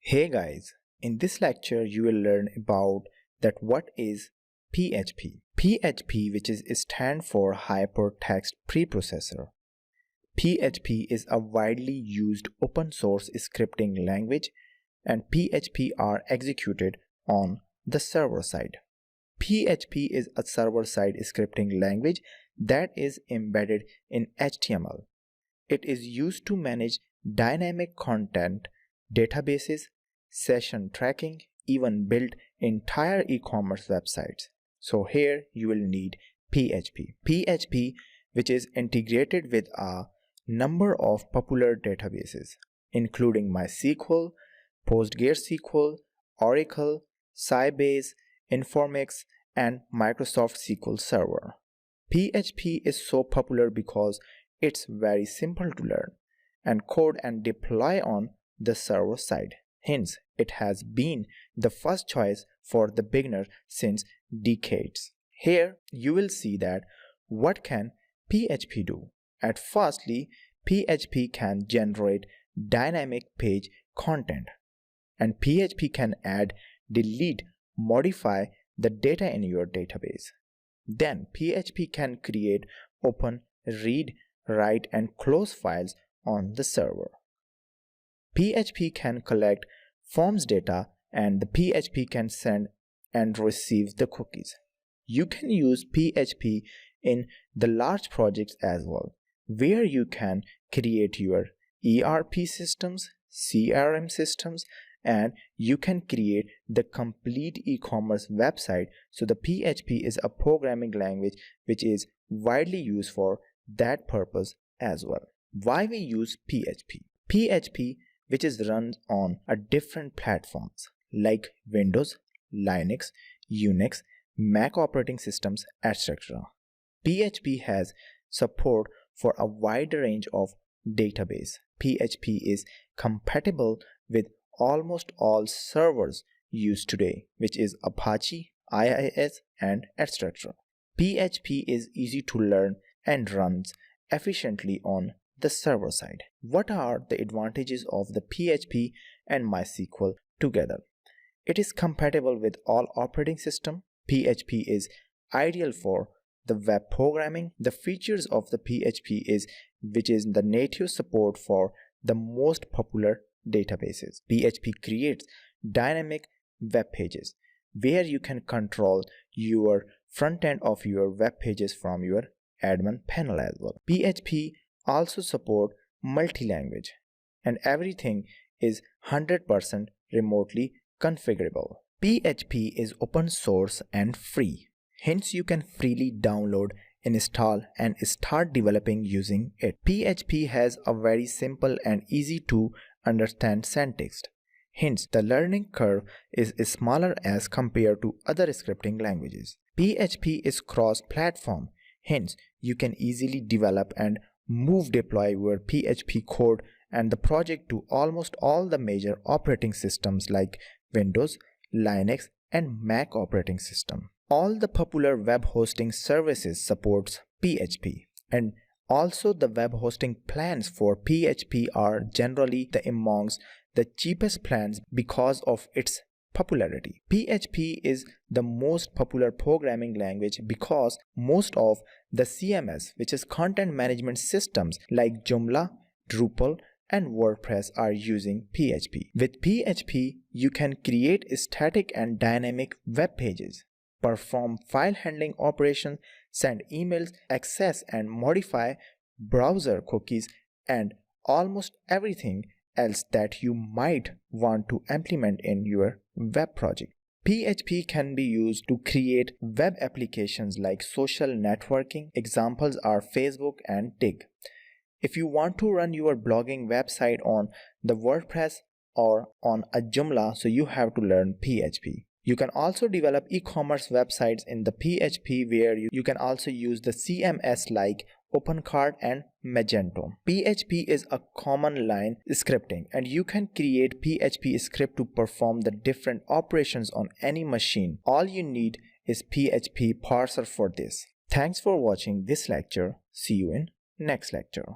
Hey guys, in this lecture you will learn about that what is PHP. PHP, which is stand for Hypertext Preprocessor. PHP is a widely used open source scripting language and PHP are executed on the server side. PHP is a server-side scripting language that is embedded in HTML. It is used to manage dynamic content, databases, session tracking, even build entire e-commerce websites. So here you will need PHP. PHP, which is integrated with a number of popular databases, including MySQL, PostgreSQL, Oracle, Sybase, Informix, and Microsoft SQL Server. PHP is so popular because it's very simple to learn and code and deploy on the server side. Hence, it has been the first choice for the beginner since decades. Here, you will see that what can PHP do. At firstly, PHP can generate dynamic page content, and PHP can add, delete, modify the data in your database. Then PHP can create, open, read, write, and close files on the server. PHP can collect forms data and the PHP can send and receive the cookies. You can use PHP in the large projects as well, where you can create your ERP systems, CRM systems, and you can create the complete e-commerce website. So the PHP is a programming language which is widely used for that purpose as well. Why we use PHP? PHP, which is run on a different platforms like Windows, Linux, Unix, Mac operating systems, etc. PHP has support for a wide range of database. PHP is compatible with almost all servers used today, which is Apache, IIS, and etc. PHP is easy to learn and runs efficiently on the server side. What are the advantages of the PHP and MySQL together? It is compatible with all operating systems. PHP is ideal for the web programming. The features of the PHP is which is the native support for the most popular databases. PHP creates dynamic web pages where you can control your front end of your web pages from your admin panel as well. PHP also support multi-language and everything is 100% remotely configurable. PHP is open source and free. Hence you can freely download, install and start developing using it. PHP has a very simple and easy to understand syntax. Hence the learning curve is smaller as compared to other scripting languages. PHP is cross-platform. Hence you can easily develop and deploy your PHP code and the project to almost all the major operating systems like Windows, Linux, and Mac operating system. All the popular web hosting services supports PHP, and also the web hosting plans for PHP are generally amongst the cheapest plans because of its popularity. PHP is the most popular programming language because most of the CMS, which is content management systems like Joomla, Drupal, and WordPress are using PHP. With PHP, you can create static and dynamic web pages, perform file handling operations, send emails, access and modify browser cookies, and almost everything else that you might want to implement in your web project. PHP can be used to create web applications like social networking. Examples are Facebook and Dig. If you want to run your blogging website on the WordPress or on a Joomla, so you have to learn PHP. You can also develop e-commerce websites in the PHP where you can also use the CMS like OpenCart and Magento. PHP is a command line scripting and you can create PHP script to perform the different operations on any machine. All you need is PHP parser for this. Thanks for watching this lecture. See you in next lecture.